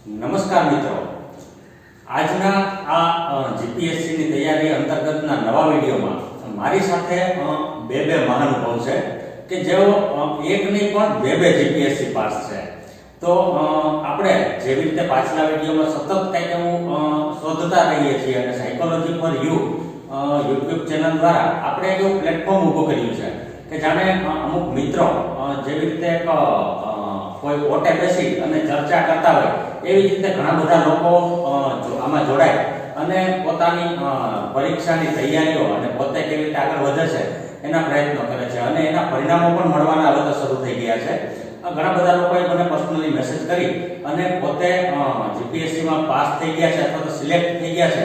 નમસ્કાર મિત્રો, આજના આ જીપીએસસીની તૈયારી અંતર્ગતના નવા વિડીયોમાં મારી સાથે બે મહાનુભાવ છે કે જેઓ એક નહીં પણ બે જીપીએસસી પાસ છે. તો આપણે જેવી રીતે પાછલા વિડીયોમાં સતત કંઈક એવું શોધતા રહીએ છીએ અને psychology for you YouTube channel દ્વારા આપણે એવું પ્લેટફોર્મ ઊભું કર્યું છે કે જાણે અમુક મિત્રો જેવી રીતે કોઈ ઓટે બેસી અને ચર્ચા કરતા હોય એવી રીતે ઘણા બધા લોકો આમાં જોડાય અને પોતાની પરીક્ષાની તૈયારીઓ અને પોતે કેવી રીતે આગળ વધે છે એના પ્રયત્નો કરે છે અને એના પરિણામો પણ મળવાના હવે તો શરૂ થઈ ગયા છે. ઘણા બધા લોકોએ મને પર્સનલી મેસેજ કરી અને પોતે જીપીએસસીમાં પાસ થઈ ગયા છે અથવા તો સિલેક્ટ થઈ ગયા છે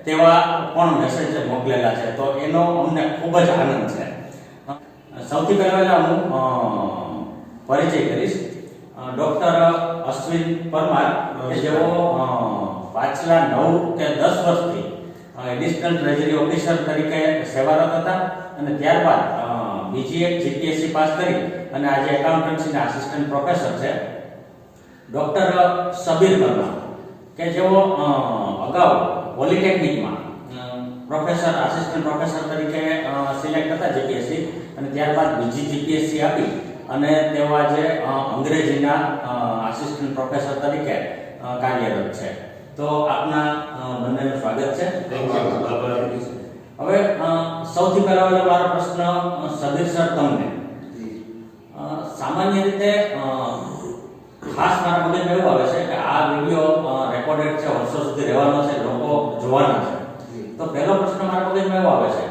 તેવા પણ મેસેજ મોકલેલા છે. તો એનો અમને ખૂબ જ આનંદ છે. સૌથી પહેલા હું પરિચય કરીશ. ડોક્ટર અશ્વિન પરમાર કે જેઓ પાછલા 9 કે 10 વર્ષથી એડિશનલ ટ્રેઝરી ઓફિસર તરીકે સેવારત હતા અને ત્યારબાદ બીજી એક જીપીએસસી પાસ કરી અને આજે એકાઉન્ટન્સીના આસિસ્ટન્ટ પ્રોફેસર છે. ડોક્ટર સબીર પરમાર કે જેઓ અગાઉ પોલિટેકનિકમાં પ્રોફેસર આસિસ્ટન્ટ પ્રોફેસર તરીકે સિલેક્ટ હતા જીપીએસસી અને ત્યારબાદ બીજી જીપીએસસી આપી અને તેઓ આજે અંગ્રેજીના આસિસ્ટન્ટ પ્રોફેસર તરીકે કાર્યરત છે. તો આપના બંનેનું સ્વાગત છે. હવે સૌથી પહેલા મારો પ્રશ્ન સબીર સર તમને. સામાન્ય રીતે ખાસ મારા મગજમાં એવું આવે છે કે આ વિડીયો રેકોર્ડેડ છે, વર્ષો સુધી રહેવાનો છે, લોકો જોવાના છે. તો પહેલો પ્રશ્ન મારા મગજમાં એવો આવે છે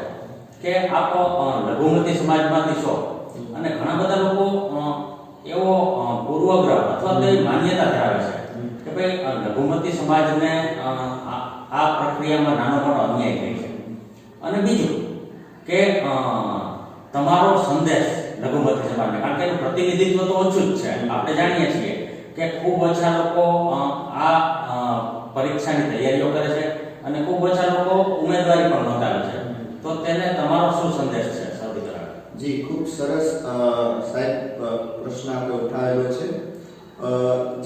કે આપ લઘુમતી સમાજમાંથી છો અને ઘણા બધા લોકો એવો પૂર્વગ્રહ અથવા તો માન્યતા ધરાવે છે કે ભાઈ લઘુમતી સમાજને આ પ્રક્રિયામાં નાનો મોટો અન્યાય થાય છે. અને બીજું કે તમારો સંદેશ લઘુમતી સમાજને, કારણ કે એનું પ્રતિનિધિત્વ તો ઓછું જ છે, આપણે જાણીએ છીએ કે ખૂબ ઓછા લોકો આ પરીક્ષાની તૈયારીઓ કરે છે અને ખૂબ ઓછા લોકો ઉમેદવારી પણ નોંધાવે છે. તો તેને તમારો શું સંદેશ છે? જી, ખૂબ સરસ સાહેબ પ્રશ્ન આપણે ઉઠાવેલો છે.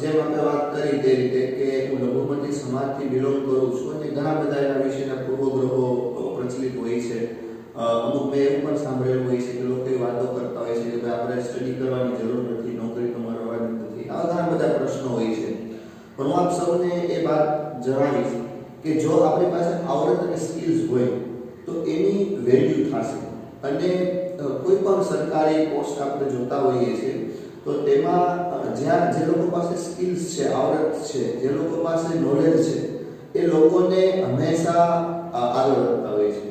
જેમ આપણે વાત કરી તે રીતે કે હું લઘુમતી સમાજથી બિલોંગ કરું છું અને ઘણા બધા એના વિશેના પૂર્વગ્રહો પ્રચલિત હોય છે. અમુક મેં એવું પણ સાંભળેલું હોય છે કે લોકો એ વાતો કરતા હોય છે કે આપણે સ્ટડી કરવાની જરૂર નથી, નોકરી તો મળવાની નથી. આવા ઘણા બધા પ્રશ્નો હોય છે. પણ હું આપ સૌને એ વાત જણાવીશ કે જો આપણી પાસે આવડત અને સ્કિલ્સ હોય તો એની વેલ્યુ થશે. અને કોઈ પણ સરકારી પોસ્ટ આપણે જોતા હોઈએ છીએ તો તેમાં જ્યાં જે લોકો પાસે સ્કિલ્સ છે, આવડત છે, જે લોકો પાસે નોલેજ છે, એ લોકોને હંમેશા આગળ વધતા હોય છે.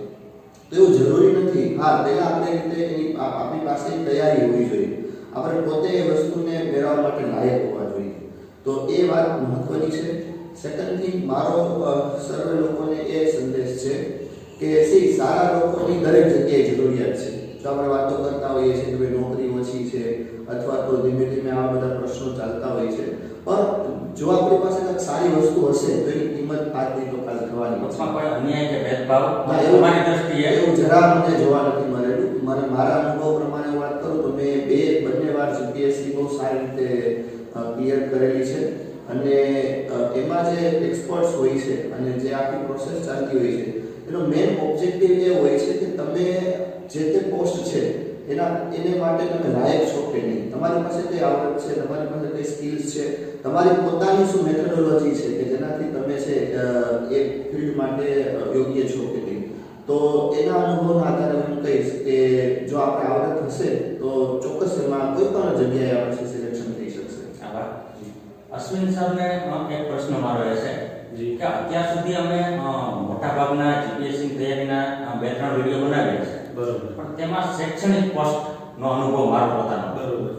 તો એવું જરૂરી નથી. હા, પહેલા આપણે રીતે આપણી પાસે તૈયારી હોવી જોઈએ, આપણે પોતે એ વસ્તુને મેળવવા માટે લાયક હોવા જોઈએ. તો એ વાત મહત્વની છે. સેકન્ડ થિંગ, મારો સર્વે લોકોને એ સંદેશ છે કે સારા લોકોની દરેક જગ્યાએ જરૂરિયાત છે. જો આપણે વાતો કરતા હોઈએ છીએ કે ભાઈ નોકરી ઓછી છે અથવા તો ધીમે ધીમે આવા બધા પ્રશ્નો ચાલતા હોય છે, પણ જો આપણી પાસે કંઈક સારી વસ્તુ હશે તો એની કિંમત આજની તો કાલ થવાની છે. કોઈ અન્યાય કે ભેદભાવ તમારી દ્રષ્ટિએ એવું જરા મને જોવા નથી મળેલું. મારા અનુભવ પ્રમાણે વાત કરું તો મેં બંને વાર જીપીએસસી બહુ સારી રીતે ક્લિયર કરેલી છે અને એમાં જે એક્સપર્ટ્સ હોય છે અને જે આખી પ્રોસેસ ચાલતી હોય છે એનો મેઇન ઓબ્જેક્ટિવ એ હોય છે કે તમે જે તે પોસ્ટ છે એને માટે તમે લાયક છો કે નહીં, તમારી પાસે કઈ આવડત છે, તમારી પાસે કઈ સ્કિલ્સ છે, તમારી પોતાની શું મેથોડોલોજી છે કે જેનાથી તમે છે એ ફિલ્ડ માટે યોગ્ય છો કે નહીં. તો એના અનુભવના આધારે હું કહીશ કે જો આપણે આવડત હશે તો ચોક્કસ એમાં કોઈ પણ જગ્યાએ આપણે સિલેક્શન થઈ શકશે. આભાર. અશ્વિન સરને એક પ્રશ્ન મારો એ છે કે અત્યાર સુધી અમે મોટાભાગના જીપીએસસી તૈયારીના 2-3 વિડીયો બનાવ્યા છે, બરોબર, પણ તેમાં શૈક્ષણિક પોસ્ટનો અનુભવ મારો પોતાનો. બરોબર.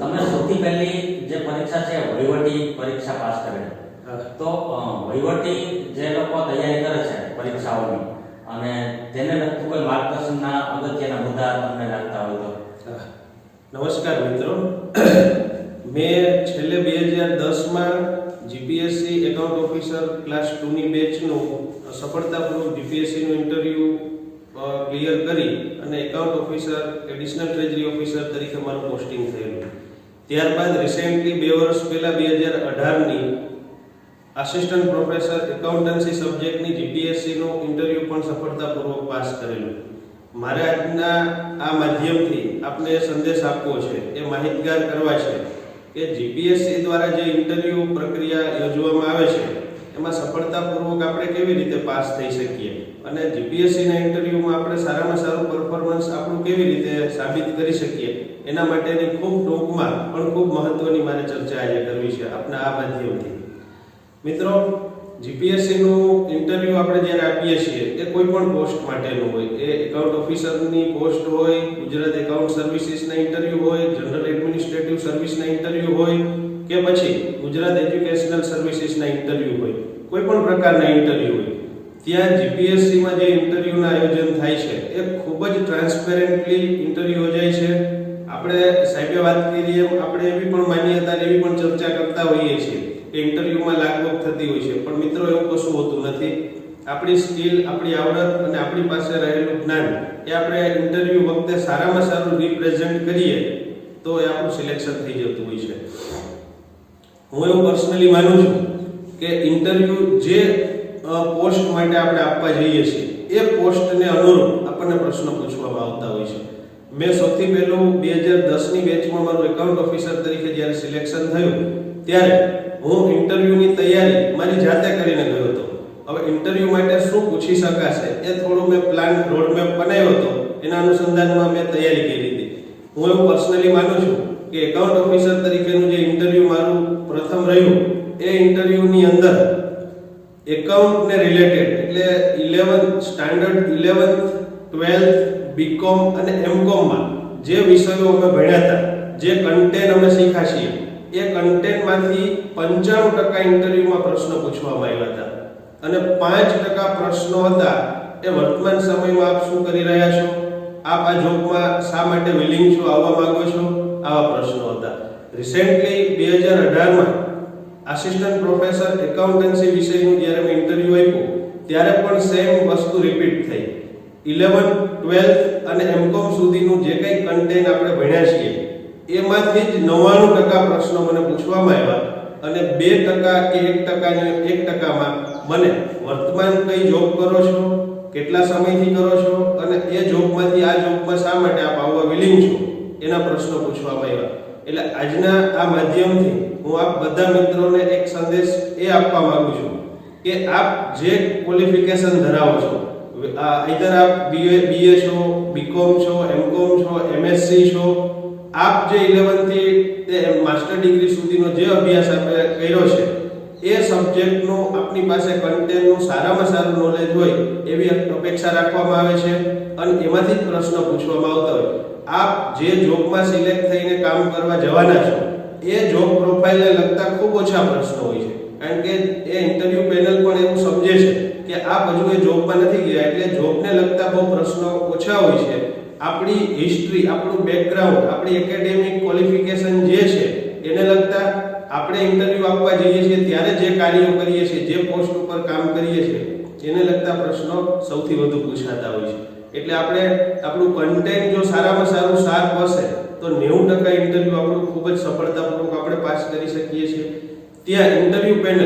તમે સૌથી પહેલી જે પરીક્ષા છે વહીવટી પરીક્ષા પાસ કરેલી, તો વહીવટી જે લોકો તૈયારી કરે છે પરીક્ષાઓની અને તેને લગતું કોઈ માર્ગદર્શનના અગત્યના મુદ્દા તમને લાગતા હોય તો? નમસ્કાર મિત્રો, મેં છેલ્લે 2010માં જીપીએસસી એકાઉન્ટ ઓફિસર ક્લાસ 2ની બેચનું સફળતાપૂર્વક જીપીએસસીનું ઇન્ટરવ્યૂ ક્લિયર કરી અને account officer additional treasury officer તરીકે મારું પોસ્ટિંગ થયેલું. ત્યારબાદ રિસેન્ટલી 2 વર્ષ પહેલા 2018ની આસિસ્ટન્ટ પ્રોફેસર એકાઉન્ટન્સી સબ્જેક્ટની જીપીએસસી નું ઇન્ટરવ્યુ પણ સફળતાપૂર્વક પાસ કરેલું. મારે આજના આ માધ્યમથી આપને સંદેશ આપવો છે, એ માહિતગાર કરવા છે કે જીપીએસસી દ્વારા જે ઇન્ટરવ્યુ પ્રક્રિયા યોજવામાં આવે છે એમાં સફળતાપૂર્વક આપણે કેવી રીતે પાસ થઈ શકીએ અને જીપીએસસીના ઇન્ટરવ્યુમાં આપણે સારામાં સારું પરફોર્મન્સ આપણું કેવી રીતે સાબિત કરી શકીએ એના માટેની ખૂબ ટૂંકમાં પણ ખૂબ મહત્વની મારે ચર્ચા આજે કરવી છે આપના આ માધ્યમથી. મિત્રો, જીપીએસસી નું ઇન્ટરવ્યુ આપણે જ્યારે આપીએ છીએ એ કોઈ પણ પોસ્ટ માટેનું હોય, એ એકાઉન્ટ ઓફિસરની પોસ્ટ હોય, ગુજરાત એકાઉન્ટ સર્વિસીસના ઇન્ટરવ્યુ હોય, જનરલ એડમિનિસ્ટ્રેટિવ સર્વિસના ઇન્ટરવ્યુ હોય કે પછી ગુજરાત એજ્યુકેશનલ સર્વિસીસના ઇન્ટરવ્યુ હોય, કોઈ પણ પ્રકારના ઇન્ટરવ્યુ હોય, ત્યાં જીપીએસસીમાં જે ઇન્ટરવ્યુના આયોજન થાય છે એ ખૂબ જ ટ્રાન્સપેરેન્ટલી ઇન્ટરવ્યુ યોજાય છે. આપણે સાહેબે વાત કરી એમ આપણે એવી પણ માન્યતા એવી પણ ચર્ચા કરતા હોઈએ છીએ કે ઇન્ટરવ્યુમાં લાગવગ થતી હોય છે, પણ મિત્રો એવું કશું હોતું નથી. આપણી સ્કિલ, આપણી આવડત અને આપણી પાસે રહેલું જ્ઞાન એ આપણે ઇન્ટરવ્યુ વખતે સારામાં સારું રિપ્રેઝન્ટ કરીએ તો એ આપણું સિલેક્શન થઈ જતું હોય છે. હું એવું પર્સનલી માનું છું કે ઇન્ટરવ્યુ જે પોસ્ટ માટે આપણે આપવા જઈએ છીએ એ પોસ્ટને અનુરૂપ આપણને પ્રશ્ન પૂછવામાં આવતા હોય છે. મેં સૌથી પહેલું 2010ની બેચમાં મારું એકાઉન્ટ ઓફિસર તરીકે જ્યારે સિલેક્શન થયું ત્યારે હું ઇન્ટરવ્યુની તૈયારી મારી જાતે કરીને ગયો હતો. હવે ઇન્ટરવ્યુ માટે શું પૂછી શકાશે એ થોડું મેં પ્લાન રોડમેપ બનાવ્યો હતો, એના અનુસંધાનમાં મેં તૈયારી કરી હતી. હું એવું પર્સનલી માનું છું કે એકાઉન્ટ ઓફિસર તરીકેનું જે ઇન્ટરવ્યુ મારું પ્રથમ રહ્યું એ ઇન્ટરવ્યુની અંદર એકાઉન્ટને રિલેટેડ એટલે 11th standard 11th 12th BCom અને એમકોમ માં જે વિષયો અમે ભણ્યા હતા, જે કન્ટેન્ટ અમે શીખ્યા છીએ એ કન્ટેન્ટમાંથી 95% ઇન્ટરવ્યુમાં પ્રશ્નો પૂછવામાં આવ્યા હતા અને 5% પ્રશ્નો હતા એ વર્તમાન સમયમાં આપ શું કરી રહ્યા છો, આપ આ જોબમાં શા માટે વિલિંગ છો, આવવા માંગો છો, આવા પ્રશ્નો હતા. રિસેન્ટલી 2018માં આસિસ્ટન્ટ પ્રોફેસર એકાઉન્ટન્સી વિષયનું જ્યારે મેં ઇન્ટરવ્યુ આપ્યું ત્યારે પણ સેમ વસ્તુ રિપીટ થઈ. 11th 12th અને એમકોમ સુધીનું જે કંઈ કન્ટેન્ટ આપણે ભણ્યા છીએ એમાંથી જ 99% પ્રશ્નો મને પૂછવામાં આવ્યા અને 2% કે 1%માં મને વર્તમાન કઈ જોબ કરો છો, કેટલા સમયથી કરો છો અને એ જોબમાંથી આ જોબમાં શા માટે આપ આવવા વિલિંગ છો એના પ્રશ્નો પૂછવામાં આવ્યા. એટલે આજના આ માધ્યમથી હું આપ બધા મિત્રોને એક સંદેશ એ આપવા માંગુ છું કે આપ જે ક્વોલિફિકેશન ધરાવો છો, આઈધર આપ BA છો, બીકોમ છો, એમકોમ છો, MSc છો, આપ જે 11th થી તે માસ્ટર ડિગ્રી સુધીનો જે અભ્યાસ આપણે કર્યો છે એ સબ્જેક્ટનું આપની પાસે કન્ટેન્ટનું સારામાં સારું નોલેજ હોય એવી અપેક્ષા રાખવામાં આવે છે અને એમાંથી જ પ્રશ્ન પૂછવામાં આવતા હોય. આપ જે જોબમાં સિલેક્ટ થઈને કામ કરવા જવાના છો એ જોબ પ્રોફાઇલને લગતા ખૂબ ઓછા પ્રશ્નો હોય છે, કારણ કે એ ઇન્ટરવ્યુ પેનલ પણ એવું સમજે છે કે આપ હજુ એ જોબમાં નથી ગયા એટલે જોબને લગતા બહુ પ્રશ્નો ઓછા હોય છે. આપણી હિસ્ટ્રી, આપણું બેકગ્રાઉન્ડ, આપણી એકેડેમિક ક્વોલિફિકેશન જે છે એને લગતા આપણે ઇન્ટરવ્યુ આપવા જઈએ છીએ ત્યારે જે કાર્યો કરીએ છીએ, જે પોસ્ટ ઉપર કામ કરીએ છીએ એને લગતા પ્રશ્નો સૌથી વધુ પૂછાતા હોય છે. એટલે આપણે આપણું કન્ટેન્ટ જો સારામાં સારું શાર્પ હશે તો 90% ઇન્ટરવ્યુ આપણું ખૂબ જ સફળતાપૂર્વક આપણે પાસ કરી શકીએ છીએ. ત્યાં ઇન્ટરવ્યુ પેનલ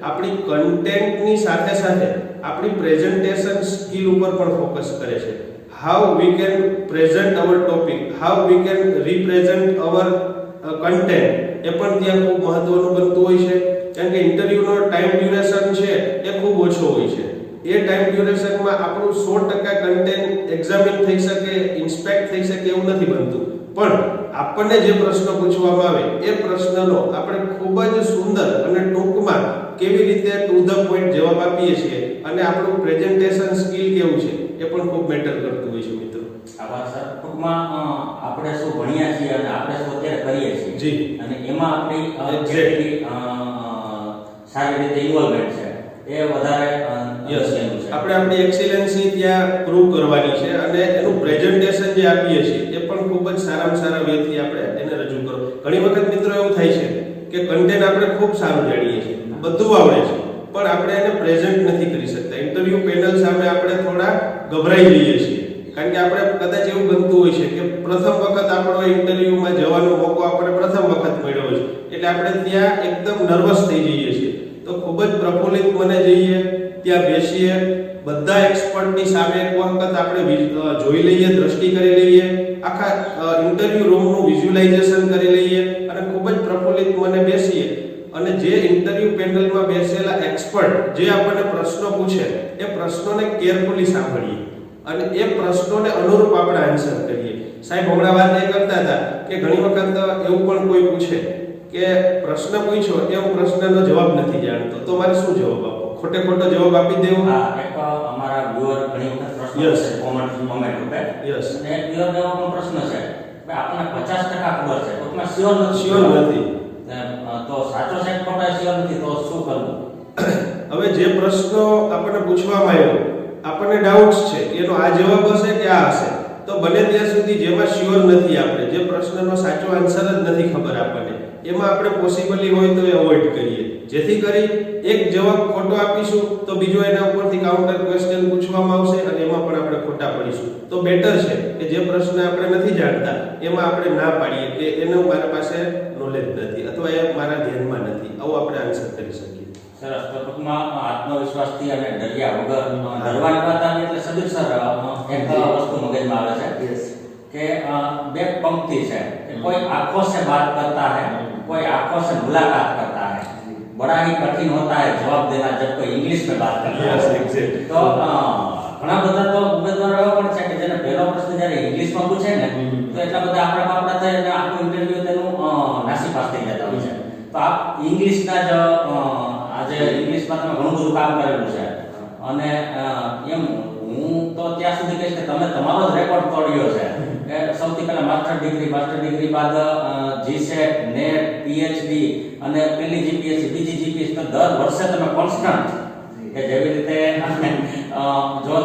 આપણી કન્ટેન્ટની સાથે સાથે આપણી પ્રેઝન્ટેશન સ્કિલ ઉપર પણ ફોકસ કરે છે. How we can present our topic, how we can represent our content એ પણ ત્યાં ખૂબ મહત્વનું બનતું હોય છે, કારણ કે ઇન્ટરવ્યુનો ટાઈમ ડ્યુરેશન છે એ ખૂબ ઓછો હોય છે. એ ટાઈમ ડ્યુરેશનમાં આપણું 100% કન્ટેન્ટ એક્ઝામિન થઈ શકે, ઇન્સ્પેક્ટ થઈ શકે એવું નથી બનતું, પણ આપણને જે પ્રશ્ન પૂછવામાં આવે એ પ્રશ્નનો આપણે ખૂબ જ સુંદર અને ટૂંકમાં કેવી રીતે ટુ ધ પોઈન્ટ જવાબ આપીએ છીએ અને આપણું પ્રેઝન્ટેશન સ્કિલ કેવું છે એ પણ ખૂબ મેટર કરતું હોય છે મિત્રો. આભાર સર. ટૂંકમાં આપણે શું ભણ્યા છીએ અને આપણે શું અત્યારે કરીએ છીએ જી, અને એમાં આપણી કેટલી સારી રીતે ઇન્વોલ્વમેન્ટ છે એ વધારે આપણે આપણી એક્સેલન્સી ત્યાં પ્રૂવ કરવાની છે અને એનું પ્રેઝન્ટેશન જે આપીએ છીએ એ પણ ખૂબ જ સારામાં સારા વેથી આપણે એને રજૂ કરો. ઘણી વખત મિત્રો એવું થાય છે કે કન્ટેન્ટ આપણે ખૂબ સારું જાણીએ છીએ, બધું આવડે છે, પણ આપણે એને પ્રેઝન્ટ નથી કરી શકતા. ઇન્ટરવ્યુ પેનલ સામે આપણે થોડા ગભરાઈ જઈએ છીએ, કારણ કે આપણે કદાચ એવું બનતું હોય છે કે પ્રથમ વખત આપણો ઇન્ટરવ્યુમાં જવાનો મોકો આપણે પ્રથમ વખત મળ્યો છે એટલે આપણે ત્યાં એકદમ નર્વસ થઈ જઈએ છીએ. તો ખૂબ જ પ્રફુલ્લિત મને જઈએ, ત્યાં બેસીએ, બધા એક્સપર્ટની સામે એક વખત આપણે જોઈ લઈએ, દ્રષ્ટિ કરી લઈએ, આખા ઇન્ટરવ્યુ રૂમનું વિઝ્યુલાઇઝેશન કરી લઈએ અને ખૂબ જ પ્રફુલ્લિત મને બેસીએ અને જે ઇન્ટરવ્યુ પેનલમાં બેસેલા એક્સપર્ટ જે આપણને પ્રશ્નો પૂછે એ પ્રશ્નોને કેરફુલી સાંભળીએ અને એ પ્રશ્નોને અનુરૂપ આપણે આન્સર કરીએ. સાહેબ હમણાં વાત એ કરતા હતા કે ઘણી વખત એવું પણ કોઈ પૂછે કે પ્રશ્ન પૂછ્યો એ હું પ્રશ્નનો જવાબ નથી જાણતો, તો મારે શું જવાબ આપવો? ખોટે ખોટો જવાબ આપી દેવો? હા, એક અમારા વ્યુઅર ઘણી વખત પ્રશ્ન Yes. પૂછે કોમેન્ટ રૂપે. Yes. અને એક વ્યુઅર એવો પણ પ્રશ્ન છે કે આપણને 50% ખબર છે, ટૂંકમાં શ્યોર નથી. તો સાચો છે કે ખોટો શ્યોર નથી, તો શું કરવું? હવે જે પ્રશ્નો આપણને પૂછવામાં આવ્યો, આપણને ડાઉટ્સ છે કે એનો આ જવાબ હશે કે આ હશે, તો બને ત્યાં સુધી જેમાં શ્યોર નથી, આપણે જે પ્રશ્નનો સાચો આન્સર જ નથી ખબર આપણને, એમાં આપણે પોસિબલી હોય તો એ અવોઇડ કરીએ, જેથી કરી એક જવાબ ખોટો આપીશું તો બીજો એના ઉપરથી કાઉન્ટર ક્વેશ્ચન પૂછવામાં આવશે અને એમાં પણ આપણે ખોટા પડીશું. તો બેટર છે કે જે પ્રશ્ન આપણે નથી જાણતા એમાં આપણે ના પાડીએ કે એનું મારા પાસે નોલેજ નથી અથવા એ મારા ધ્યાનમાં નથી, આવું આપણે આન્સર કરી શકીએ. સરસ. તો ટૂંકમાં આત્મવિશ્વાસથી અને ડર્યા વગર ડરવાની વાત આવે એટલે સદીપ સર એક વસ્તુ મગજમાં આવે છે Yes. કે બે પંક્તિ છે કે કોઈ આંખों से बात करता है, कोई आंखों से मुलाकात करता है, बड़ा ही कठिन होता है जवाब देना जब कोई इंग्लिश में बात करता Yes, है. exactly. તો ઘણા બધા તો ઉમેદવારો એવા પણ છે કે જેને પહેલો પ્રશ્ન જ્યારે ઇંગ્લિશમાં પૂછે ને તો એટલા બધા આપણા થાય અને આખું ઇન્ટરવ્યુ તેનું નાસીપાસ થઈ જતા હોય છે. તો આ ઇંગ્લિશના જ આજે ઇંગ્લિશમાં તમે ઘણું બધું કામ કરેલું છે અને એમ હું તો ત્યાં સુધી કહીશ કે તમે તમારો જ રેકોર્ડ તોડ્યો છે કે સૌથી પહેલા માસ્ટર ડિગ્રી બાદ જીસેટ, નેટ, પીએચડી અને પેલી જીપીએસસી, બીજી જીપીએસસી, દર વર્ષે તમે કોન્સ્ટન્ટ કે જેવી રીતે જો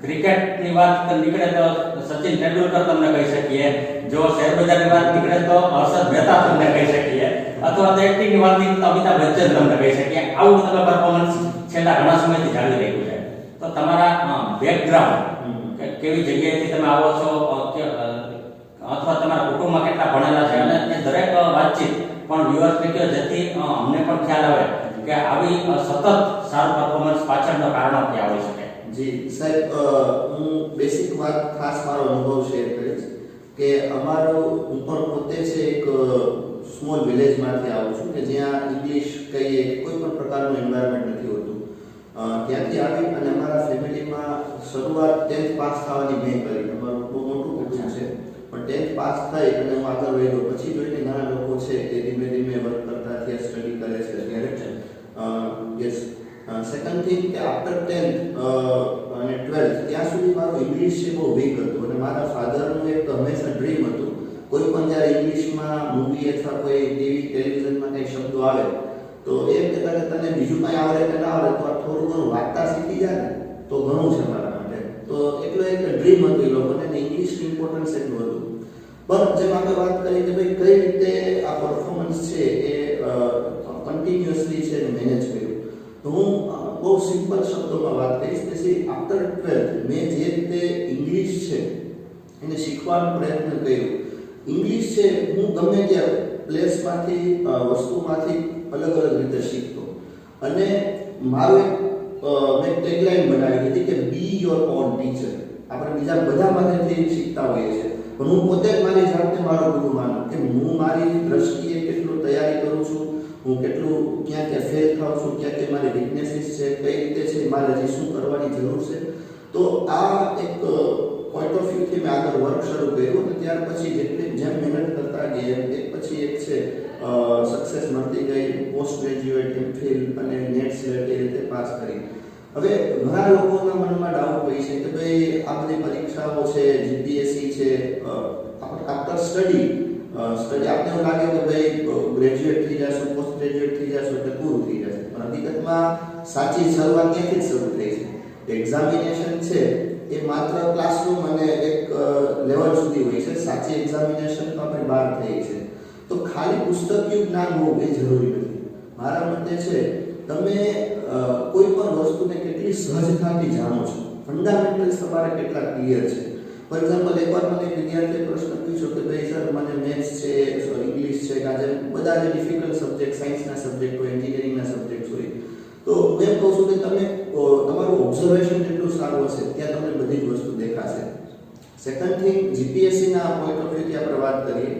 ક્રિકેટની વાત નીકળે તો સચિન તેંડુલકર તમને કહી શકીએ, જો શેરબજારની વાત નીકળે તો હર્ષદ મહેતા તમને કહી શકીએ, અથવા તો એક્ટિંગની વાત નીકળે તો અમિતાભ બચ્ચન તમને કહી શકીએ. આવું તમે પરફોર્મન્સ છેલ્લા ઘણા સમયથી જાળવી રહ્યું છે. તો તમારા બેકગ્રાઉન્ડ કેવી જગ્યાએથી તમે આવો છો અથવા તમારા કુટુંબમાં કેટલા ભણેલા છે અને એ દરેક વાતચીત પણ વ્યુઅર્સને કહો જેથી અમને પણ ખ્યાલ આવે કે આવી સતત સારું પરફોર્મન્સ પાછળનો કારણો ક્યાં હોઈ શકે. જી સાહેબ, હું બેસિક વાત ખાસ મારો અનુભવ શેર કરીશ કે હું પણ પોતે છે એક સ્મોલ વિલેજમાંથી આવું છું કે જ્યાં ઇંગ્લિશ કહીએ કોઈ પણ પ્રકારનું એન્વાયરમેન્ટ નથી હોતું. ત્યાંથી આવી અને અમારા ફેમિલીમાં શરૂઆત 10th પાસ થવાની મેં કરી. અમારું બહુ મોટું કુટુંબ છે પણ 10th પાસ થઈ અને હું આગળ વધ્યો પછી જોઈને ઘણા લોકો છે તે ધીમે ધીમે વર્ક કરતા થયા, સ્ટડી કરે છે ત્યારે યસ. સેકન્ડ થિંગ કે આફ્ટર 10th અને 12th ત્યાં સુધી મારું ઇંગ્લિશ છે બહુ વીક હતું અને મારા ફાધરનું એક હંમેશા ડ્રીમ હતું કોઈ પણ જ્યારે ઇંગ્લિશમાં મૂવી અથવા કોઈ ટીવી ટેલિવિઝનમાં કંઈ શબ્દો આવે તો એમ કહેતા કે તને બીજું કંઈ આવડે કે ના આવડે તો આ થોડું ઘણું વાંચતા શીખી જાય ને તો ઘણું છે મારા માટે. તો એટલો એક ડ્રીમ હતું એ લોકોને અને ઇંગ્લિશની ઇમ્પોર્ટન્સ એટલું હતું. પણ જેમ આપણે વાત કરી કે ભાઈ કઈ રીતે આ પરફોર્મન્સ છે એ કન્ટિન્યુઅસલી છે મેનેજ કર્યું, તો હું બહુ સિમ્પલ શબ્દોમાં વાત કરીશ કે આફ્ટર 12th મેં જે રીતે ઇંગ્લિશ છે એને શીખવાનો પ્રયત્ન કર્યો. ઇંગ્લિશ છે હું ગમે ત્યાં પ્લેસમાંથી વસ્તુમાંથી અલગ અલગ રીતે શીખતો અને મારું મેં ટેગલાઇન બનાવી હતી કે બી યોર ઓન ટીચર. આપણે બીજા બધામાંથી શીખતા હોઈએ છીએ પણ હું પોતે જ મારી જાતને મારો ગુરુ માનું કે હું મારી દ્રષ્ટિએ કેટલું તૈયારી કરું છું, હું કેટલું ક્યાં ક્યાં ફેલ થાઉં છું, ક્યાં ક્યાં મારી વીકનેસીસ છે, કઈ રીતે છે, મારે હજી શું કરવાની જરૂર છે. તો આ એક પોઈન્ટ ઓફ વ્યૂથી મેં આગળ વર્ક શરૂ કર્યું અને ત્યાર પછી જેમ મહેનત કરતા ગયા એક પછી એક છે સક્સેસ મળતી ગઈ. પોસ્ટ ગ્રેજ્યુએટ, એમફિલ અને નેટ સ્લેટ એ રીતે પાસ કરી. હવે ઘણા લોકોના મનમાં ડાઉટ હોય છે કે ભાઈ આ બધી પરીક્ષાઓ છે, જીપીએસસી છે, આફ્ટર સ્ટડી આપણે એવું લાગે કે ભાઈ ગ્રેજ્યુએટ થઈ જશું, પોસ્ટ ગ્રેજ્યુએટ થઈ જશું એટલે પૂરું થઈ જશે, પણ હકીકતમાં સાચી શરૂઆત ત્યાંથી જ શરૂ થઈ છે. એક્ઝામિનેશન છે એ માત્ર ક્લાસરૂમ અને એક લેવલ સુધી હોય છે, સાચી એક્ઝામિનેશન તો આપણે બહાર થઈ છે. તો ખાલી પુસ્તકીય જ્ઞાન હોવું એ જરૂરી નથી. મારા મતે છે તમે કોઈ પણ વસ્તુને કેટલી સહજતાથી જાણો છો, ફંડામેન્ટલ્સ તમારા કેટલા ક્લિયર છે. ફોર એક્ઝામ્પલ એકવાર મને એક વિદ્યાર્થીએ પ્રશ્ન પૂછ્યો કે ભાઈ સર મને મેથ્સ છે, ઇંગ્લિશ છે, આજે બધા જે ડિફિકલ્ટ સબ્જેક્ટ, સાયન્સના સબ્જેક્ટ હોય, એન્જિનિયરિંગના સારું હશે ત્યાં તમને બધી જ વસ્તુ દેખાશે. સેકન્ડ થિંગ, જીપીએસસી ના પોઈન્ટ ઓફ વ્યૂથી આપણે વાત કરીએ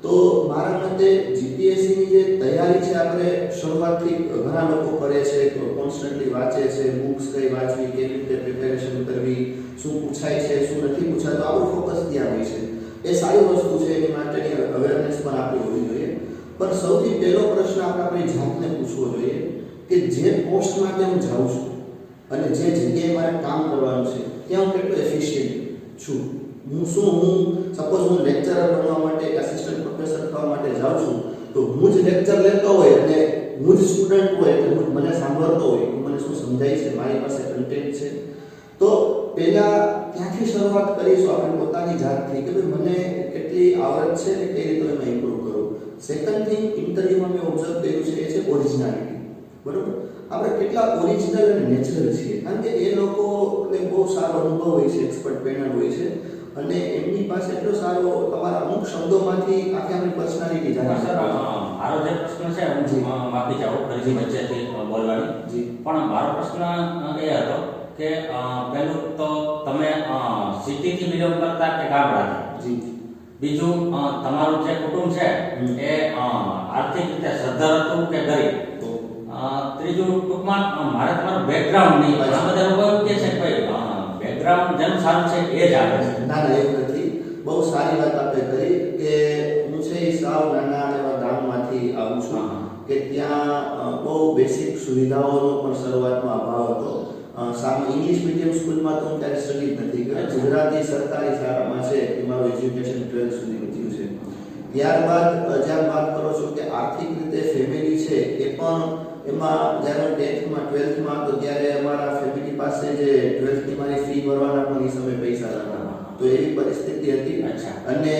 તો મારા મતે જીપીએસસી ની જે તૈયારી છે આપણે શરૂઆતથી ઘણા લોકો કરે છે, કોન્સ્ટન્ટલી વાંચે છે, બુક્સ કઈ વાંચવી, કેવી રીતે પ્રિપેરેશન કરવી, શું પૂછાય છે શું નથી પૂછાતું, આપણું ફોકસ ત્યાં હોય છે. એ સારી વસ્તુ છે, એની માટેની અવેરનેસ પણ આપણી હોવી જોઈએ. પણ સૌથી પહેલો પ્રશ્ન આપણે આપણી જાતને પૂછવો જોઈએ કે જે પોસ્ટ માટે હું જાઉં છું અને જે જગ્યાએ મારે કામ કરવાનું છે ત્યાં હું કેટલો એફિશિયન્ટ છું. હું સપોઝ હું લેક્ચરર બનવા માટે આસિસ્ટન્ટ પ્રોફેસર થવા માટે જાઉં છું તો હું જ લેક્ચર લેતો હોય અને હું જ સ્ટુડન્ટ હોય એટલે મને સાંભળતો હોય તો મને શું સમજાય છે, મારી પાસે કન્ટેન્ટ છે. તો પહેલા ત્યાંથી શરૂઆત કરીશું આપણે પોતાની જાતથી કે ભાઈ મને કેટલી આવડત છે ને કઈ રીતે એમાં ઇમ્પ્રૂવ કરું. સેકન્ડ થિંગ, ઇન્ટરવ્યુમાં મેં ઓબ્ઝર્વ કર્યું છે એ છે ઓરિજિનાલિટી. બરોબર, આપણે કેટલા ઓરિજિનલ અને નેચરલ છીએ, કારણ કે એ લોકોને બહુ સારો અનુભવ હોય છે, એક્સપર્ટ પેનલ હોય છે અને એમની પાસે એટલો સારો તમારા અમુક શબ્દોમાંથી આખી આપણી પર્સનાલિટી જાણી સર, મારો જે પ્રશ્ન છે હું માફી ચાહું ફરીથી વચ્ચેથી બોલવાની. જી. પણ મારો પ્રશ્ન એ હતો કે પહેલું તો તમે સિટીથી બિલોંગ કરતા કે ગામડાથી? જી. બીજું, તમારું જે કુટુંબ છે એ આર્થિક રીતે સદ્ધર હતું કે ગરીબ? ત્રીજું, ટૂંકમાં મારે તમારું બેકગ્રાઉન્ડ નહીં, ઘણા બધા લોકો એવું કહે છે કે ભાઈ બેકગ્રાઉન્ડ જેનું સારું છે એ જ આવે છે. ના ના, એવું નથી. બહુ સારી વાત આપણે કરી કે હું છે એ સાવ નાના એવા ગામમાંથી આવું છું કે ત્યાં બહુ બેસિક સુવિધાઓનો પણ શરૂઆતમાં અભાવ હતો. સામે ઇંગ્લિશ મીડિયમ સ્કૂલમાં તો હું ત્યારે સ્ટડી નથી કર્યો, ગુજરાતી સરકારી શાળામાં છે એ મારું એજ્યુકેશન 12 સુધીનું થયું છે. ત્યારબાદ જ્યાં વાત કરો છો કે આર્થિક રીતે ફેમિલી છે એ પણ એમાં જ્યારે હું 10થમાં 12થમાં હતો ત્યારે અમારા ફેમિલી પાસે જે 12થની મારી ફી ભરવાના પણ એ સમયે પૈસા હતા, તો એવી પરિસ્થિતિ હતી. અને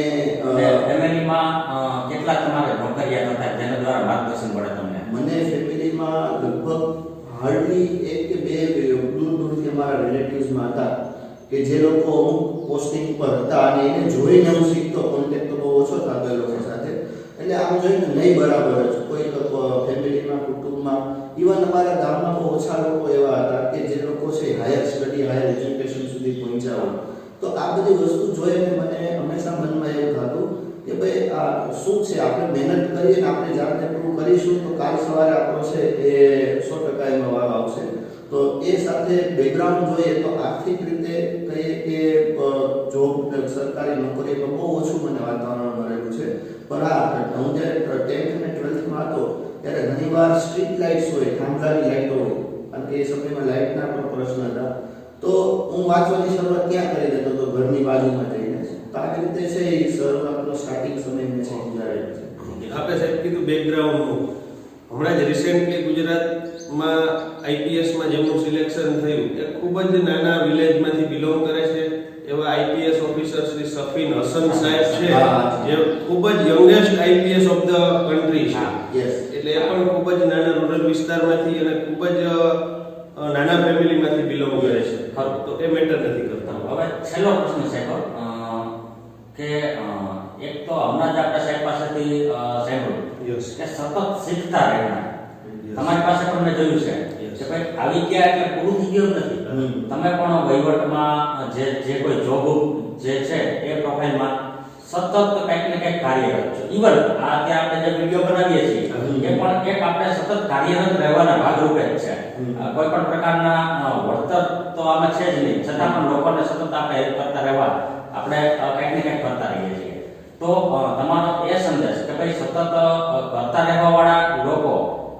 ફેમિલીમાં કેટલા તમારે નોકરિયાત હતા જેના દ્વારા માર્ગદર્શન મળે તમને? મને ફેમિલીમાં લગભગ હાર્ડલી 1 કે 2 દૂરથી અમારા રિલેટિવ્સમાં હતા કે જે લોકો અમુક પોસ્ટિંગ પર હતા અને એને જોઈને હું શીખતો, કોન્ટેક્ટ તો બહુ ઓછો થતો એ લોકો સાથે. એટલે આમ જોઈને નહીં બરાબર જ કોઈ ફેમિલીમાં કુટુંબમાં ઇવન અમારા ગામમાં બહુ ઓછા લોકો એવા હતા કે જે લોકો છે હાયર સ્ટડી હાયર એજ્યુકેશન સુધી પહોંચ્યા હોય. તો આ બધી વસ્તુ જોઈને મને હંમેશા મનમાં એવું થતું કે ભાઈ આ શું છે, આપણે મહેનત કરીએ ને આપણે જાતે પ્રૂવ કરીશું તો કાલ સવારે આપણો છે એ 100% એમાં વાવ આવશે. તો એ સાથે બેકગ્રાઉન્ડ જોઈએ તો આર્થિક રીતે કહીએ કે જોબ સરકારી નોકરી તો બહુ ઓછું મને વાતાવરણ મળેલું છે. પણ હા, હું જ્યારે 10th અને 12thમાં હતો ત્યારે ઘણીવાર સ્ટ્રીટ લાઇટ્સ હોય, થાંભલાની લાઇટો હોય અને એ સમયમાં લાઇટના પણ પ્રશ્ન હતા. તો હું વાંચવાની શરૂઆત ક્યાં કરી દેતો તો ઘરની બાજુમાં જઈને. તો આવી રીતે છે એ શરૂઆતનો સ્ટાર્ટિંગ સમય મેં છે ગુજારેલો છે. આપણે સાહેબ કીધું બેકગ્રાઉન્ડનું, હમણાં જ રિસેન્ટલી ગુજરાતમાં આઈપીએસમાં જેમનું સિલેક્શન થયું એ ખૂબ જ નાના વિલેજમાંથી બિલોંગ કરે છે એવા આઈપીએસ ઓફિસર શ્રી સફીન હસન સાહેબ છે, જે ખૂબ જ youngest IPS of the country છે. એટલે એ પણ ખૂબ જ નાના રૂરલ વિસ્તારમાંથી અને ખૂબ જ નાના ફેમિલીમાંથી બિલોંગ કરે છે. તો એ મેટર નથી કરતા. હવે છેલ્લો પ્રશ્ન સાહેબ કે એક તો હમણાં જ આપણે સાહેબ પાસેથી સાંભળ્યું કે સતત શીખતા રહેવું. તમારી પાસે પણ મેં જોયું છે કે ભાઈ આવી ગયા એટલે પૂરું થઈ ગયું નથી. તમે પણ વહીવટમાં જે કોઈ જોબ જે છે એ પ્રોફાઇલમાં સતત કંઈક ને કંઈક કાર્યરત છો. ઇવન આ અત્યારે આપણે જે વિડીયો બનાવીએ છીએ એ પણ એક આપણે સતત કાર્યરત રહેવાના ભાગરૂપે જ છે. કોઈ પણ પ્રકારના વળતર તો આમાં છે જ નહીં, છતાં પણ લોકોને સતત આપણે હેલ્પ કરતા રહેવા આપણે કંઈક ને કંઈક કરતા રહીએ છીએ. તો તમારો એ સંદેશ કે ભાઈ સતત કરતા રહેવા વાળા લોકો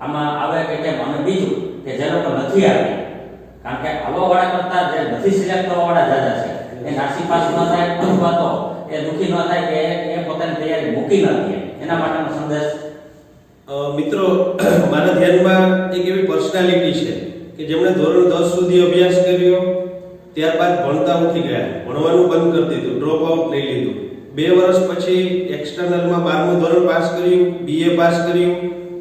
આમાં આવે કે કેમ? અને બીજું કે જે લોકો નથી આવી, કારણ કે આવવા વાળા કરતા જે નથી સિલેક્ટ કરવા વાળા જ્યાદા છે, એ નાસી પાસ ન થાય અથવા તો એ દુઃખી ન થાય કે એ પોતાની તૈયારી મૂકી ન દે, એના માટેનો સંદેશ. મિત્રો, મારા ધ્યાનમાં એક એવી પર્સનાલિટી છે કે જેમણે ધોરણ 10 સુધી અભ્યાસ કર્યો, ત્યારબાદ ભણતા ઉઠી ગયા, ભણવાનું બંધ કરી દીધું, ડ્રોપ આઉટ લઈ લીધું. 2 વર્ષ પછી એક્સટર્નલમાં 12મું ધોરણ પાસ કર્યું, બીએ પાસ કર્યું.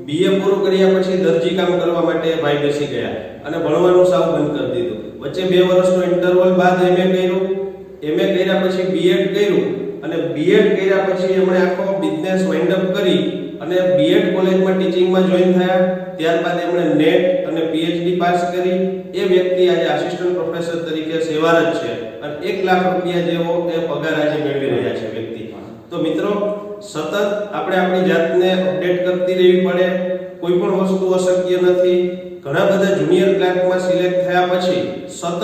બીએ પૂરું કર્યા પછી દરજી કામ કરવા માટે ભાઈ બેસી ગયા અને ભણવાનું સાવ બંધ કરી દીધું. વચ્ચે 2 વર્ષનો ઇન્ટરવલ બાદ એમએ કર્યું, એમએ કર્યા પછી બીએડ કર્યું અને બીએડ કર્યા પછી એમણે આખો બિઝનેસ વાઇન્ડ અપ કરી અને અને બીએડ કોલેજમાં ટીચિંગમાં જોઈન થયા. ત્યારબાદ એમણે નેટ અને પીએચડી પાસ કરી. એ વ્યક્તિ આજે આસિસ્ટન્ટ પ્રોફેસર તરીકે સેવારત છે અને 1 લાખ રૂપિયા જેવો એ પગાર આજે મેળવી રહ્યા છે વ્યક્તિ. તો મિત્રો, સતત આપણે આપણી જાતને અપડેટ કરતી રહેવી પડે. કોઈ પણ વસ્તુ અશક્ય નથી. ઘણા બધા જુનિયર ક્લાર્કમાં સિલેક્ટ થયા પછી સતત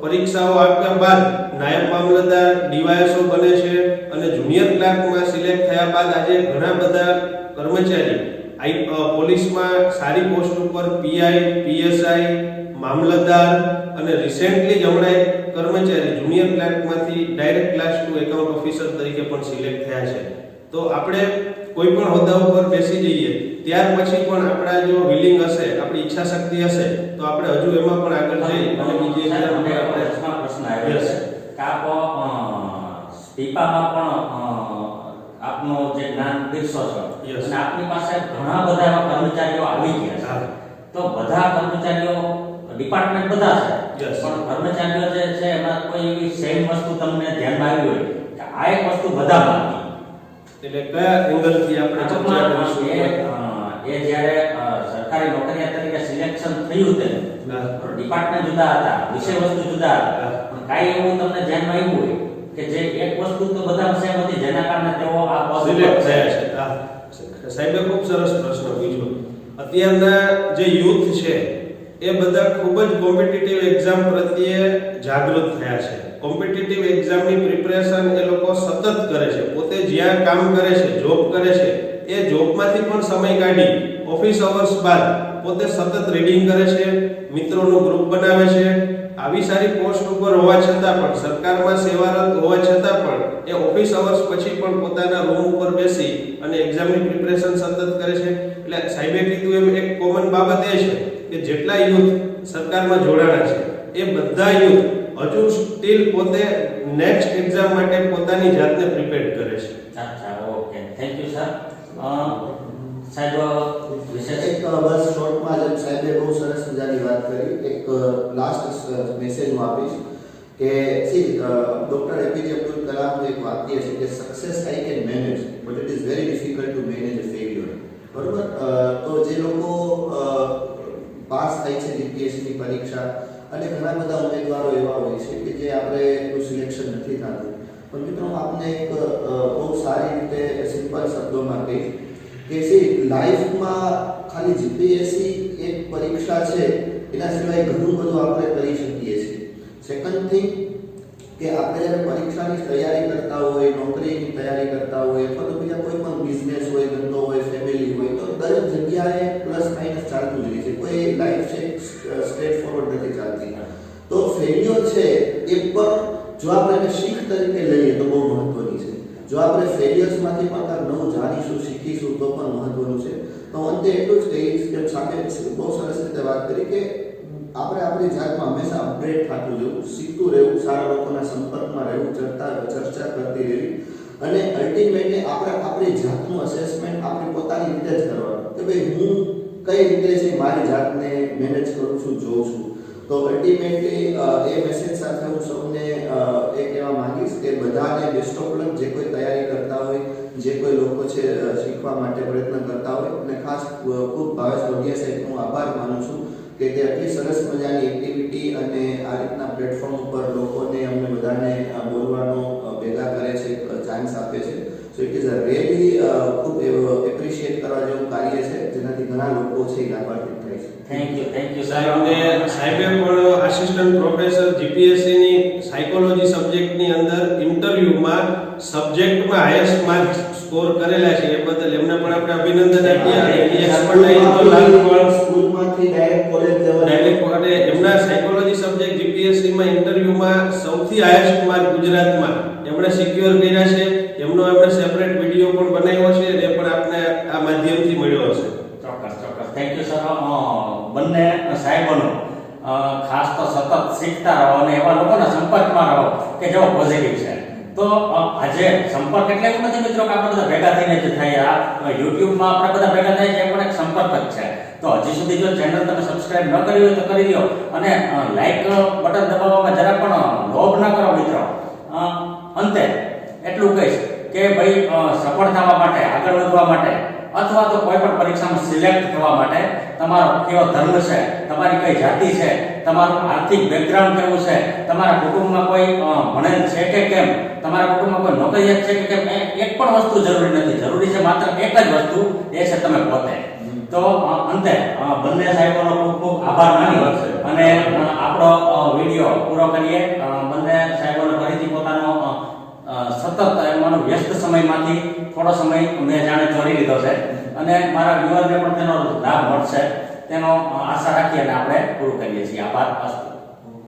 પરીક્ષાઓ આપ્યા બાદ નાયબ મામલતદાર, ડીવાયએસઓ બને છે અને જુનિયર ક્લાર્કમાં સિલેક્ટ થયા બાદ આજે ઘણા બધા કર્મચારી પોલીસમાં સારી પોસ્ટ ઉપર પીઆઈ, પીએસઆઈ, મામલતદાર અને રિસેન્ટલી જ હમણાં એક કર્મચારી જુનિયર ક્લાર્કમાંથી ડાયરેક્ટ ક્લાસ 2 એકાઉન્ટ ઓફિસર તરીકે પણ સિલેક્ટ થયા છે. તો આપણે કોઈ પણ હોદ્દા ઉપર બેસી જઈએ ત્યાર પછી પણ આપણા જો વિલિંગ હશે, આપણી ઈચ્છા શક્તિ હશે તો આપણે હજુ એમાં પણ આગળ જઈ અને બીજી પ્રશ્ન આવ્યો છે કે આપ સ્પીપામાં પણ આપનો જે જ્ઞાન પીરસો છો અને આપની પાસે ઘણા બધા એવા કર્મચારીઓ આવી ગયા છે. તો બધા કર્મચારીઓ ડિપાર્ટમેન્ટ બધા છે પણ કર્મચારીઓ જે છે એમાં કોઈ એવી સેમ વસ્તુ તમને ધ્યાનમાં આવી હોય કે આ એક વસ્તુ બધામાં હતી, એટલે કયા એંગલથી આપણે ચર્ચા કરીશું? એ જ્યારે સરકારી નોકરિયા તરીકે સિલેક્શન થયું તે ડિપાર્ટમેન્ટ જુદા હતા, વિષય વસ્તુ જુદા હતા, પણ કાંઈ એવું તમને ધ્યાનમાં આવ્યું હોય કે જે એક વસ્તુ તો બધા સેમ હતી જેના કારણે તેઓ આ સિલેક્ટ થયા છે? સાહેબે ખૂબ સરસ પ્રશ્ન પૂછ્યો. અત્યારના જે યુથ છે એ બધા ખૂબ જ કોમ્પિટિટિવ એક્ઝામ પ્રત્યે જાગૃત થયા છે. કોમ્પિટિટિવ એક્ઝામની પ્રિપરેશન એ લોકો સતત કરે છે. પોતે જ્યાં કામ કરે છે, જોબ કરે છે, એ જોબમાંથી પણ સમય કાઢી ઓફિસ અવર્સ બાદ પોતે સતત રીડિંગ કરે છે, મિત્રોનું ગ્રુપ બનાવે છે. આવી સારી પોસ્ટ ઉપર હોવા છતાં પણ, સરકારમાં સેવારત હોવા છતાં પણ એ ઓફિસ અવર્સ પછી પણ પોતાના રૂમ ઉપર બેસી અને એક્ઝામની પ્રિપરેશન સતત કરે છે. એટલે સાહેબે કીધું એમ એક કોમન બાબત એ છે કે જેટલા યુથ સરકારમાં જોડાણા છે એ બધા યુથ હજુ સ્ટીલ પોતે નેક્સ્ટ એક્ઝામ માટે પોતાની જાતને પ્રિપેર કરે છે. અચ્છા, ઓકે, થેન્ક યુ સર. સાહેબ વિશેષ એક બસ શોર્ટમાં જ સાહેબે બહુ સરસ મજાની વાત કરી. એક લાસ્ટ મેસેજ હું આપીશ કે ડોક્ટર એપીજે અબ્દુલ કલામનું એક વાક્ય છે કે success I can manage but it is very difficult to manage a failure. બરોબર? તો જે લોકો પાસ થાય છે જીપીએસસીની પરીક્ષા અને ઘણા બધા ઉમેદવારો એવા હોય છે કે જે આપણે એનું સિલેક્શન નથી થતું, પણ મિત્રો આપને એક બહુ સારી રીતે સિમ્પલ શબ્દોમાં કહીશ કે લાઈફમાં ખાલી જીપીએસસી એક પરીક્ષા છે, એના સિવાય ઘણું બધું આપણે કરી શકીએ છીએ. સેકન્ડ થિંગ કે આપણે જ્યારે પરીક્ષાની તૈયારી કરતા હોય, નોકરીની તૈયારી કરતા હોય અથવા તો બીજા કોઈ પણ બિઝનેસ હોય, ધંધો હોય, ફેમિલી હોય, તો દરેક જગ્યાએ પ્લસ માઇનસ ચાલતું જ રહે છે. કોઈ લાઈફ છે સ્ટ્રેટ ફોરવર્ડ નથી ચાલતી. તો ફેલ્યોર છે એ પણ જો આપણે શીખ તરીકે લઈએ તો બહુ મહત્વની છે. જો આપણે ફેલિયર્સમાંથી પણ કાંઈક નવું જાણીશું, શીખીશું તો પણ મહત્વનું છે. તો અંતે એટલું જ કહીશ કે સાથે બહુ સરસ રીતે વાત કરી કે આપણે આપણી જાતમાં હંમેશા અપડેટ થતું રહેવું, શીખતું રહેવું, સારા લોકોના સંપર્કમાં રહેવું, ચર્ચા કરતી રહેવી અને અલ્ટિમેટલી આપણે આપણી જાતનું અસેસમેન્ટ આપણી પોતાની રીતે જ કરવાનું કે ભાઈ હું કઈ રીતે છે મારી જાતને મેનેજ કરું છું, જોઉં છું. તો અલ્ટિમેટલી એ મેસેજ સાથે હું સૌને એ કહેવા માંગીશ કે બધાને બેસ્ટ ઓફ લક, જે કોઈ તૈયારી કરતા હોય, જે કોઈ લોકો છે શીખવા માટે પ્રયત્ન કરતા હોય. અને ખાસ ખૂબ ભાવેશ વઢિયા સાહેબનો આભાર માનું છું કે તે આટલી સરસ મજાની એક્ટિવિટી અને આ રીતના પ્લેટફોર્મ ઉપર લોકોને અમને બધાને બોલવાનો ભેગા કરે છે, ચાન્સ આપે છે. So it is a really ખૂબ એપ્રિશિએટ કરવા જેવું કાર્ય છે, જેનાથી ઘણા લોકો છે એ લાભાન્વિત થાય છે. થેન્ક યુ સાહેબે પણ આસિસ્ટન્ટ પ્રોફેસર જીપીએસસી ની સાયકોલોજી સબ્જેક્ટની અંદર ઇન્ટરવ્યુમાં સબ્જેક્ટમાં હાઈએસ્ટ માર્ક સ્કોર કરેલા છે. એ બદલ એમને પણ આપણે અભિનંદન આપીએ. એક્સપર્ટાઇઝ તો લાગુ સ્કૂલમાંથી ડાયરેક્ટ કોલેજ લેવલ અને એમના સાયકોલોજી સબ્જેક્ટ જીપીએસસી માં ઇન્ટરવ્યુમાં સૌથી હાઈએસ્ટ માર્ક ગુજરાતમાં એમણે સિક્યોર કર્યા છે. એમનો આપણે સેપરેટ વિડિયો પણ બનાવ્યો છે, એ પણ આપને આ માધ્યમથી મળ્યો હશે. ચોક્કસ. Thank you sir. બંને સાહેબોનો ખાસ તો સતત શીખતા રહો અને એવા લોકોના સંપર્કમાં રહો કે જેઓ પોઝિટિવ છે. તો આજે સંપર્ક એટલે એવું નથી મિત્રો કે આપણે બધા ભેગા થઈને જ થાય. આ યુટ્યુબમાં આપણે બધા ભેગા થાય છે એ પણ એક સંપર્ક જ છે. તો હજી સુધી જો ચેનલ તમે સબસ્ક્રાઇબ ન કરી હોય તો કરી દો અને લાઈક બટન દબાવવામાં જરા પણ લોભ ન કરો મિત્રો. અંતે એટલું કહીશ કે ભાઈ સફળ થવા માટે, આગળ વધવા માટે અથવા તો કોઈ પણ પરીક્ષામાં સિલેક્ટ થવા માટે તમારો કેવો ધર્મ છે, તમારી કઈ જાતિ છે, તમારું આર્થિક બેકગ્રાઉન્ડ કેવું છે, તમારા કુટુંબમાં કોઈ ભણેલ છે કે કેમ, તમારા કુટુંબમાં કોઈ નોકરિયાત છે કે કેમ, એક પણ વસ્તુ જરૂરી નથી. જરૂરી છે માત્ર એક જ વસ્તુ, એ છે તમે પોતે. તો અંતે બંને સાહેબોનો ખૂબ ખૂબ આભાર માની અને આપણો વિડીયો પૂરો કરીએ. બંને સાહેબોને ફરીથી પોતાનો સતત એમાંનો વ્યસ્ત સમયમાંથી થોડો સમય મેં જાણે ચોરી લીધો છે અને મારા વ્યુઅરને પણ તેનો લાભ મળશે તેનો આશા રાખી અને આપણે પૂરું કરીએ છીએ. આભાર.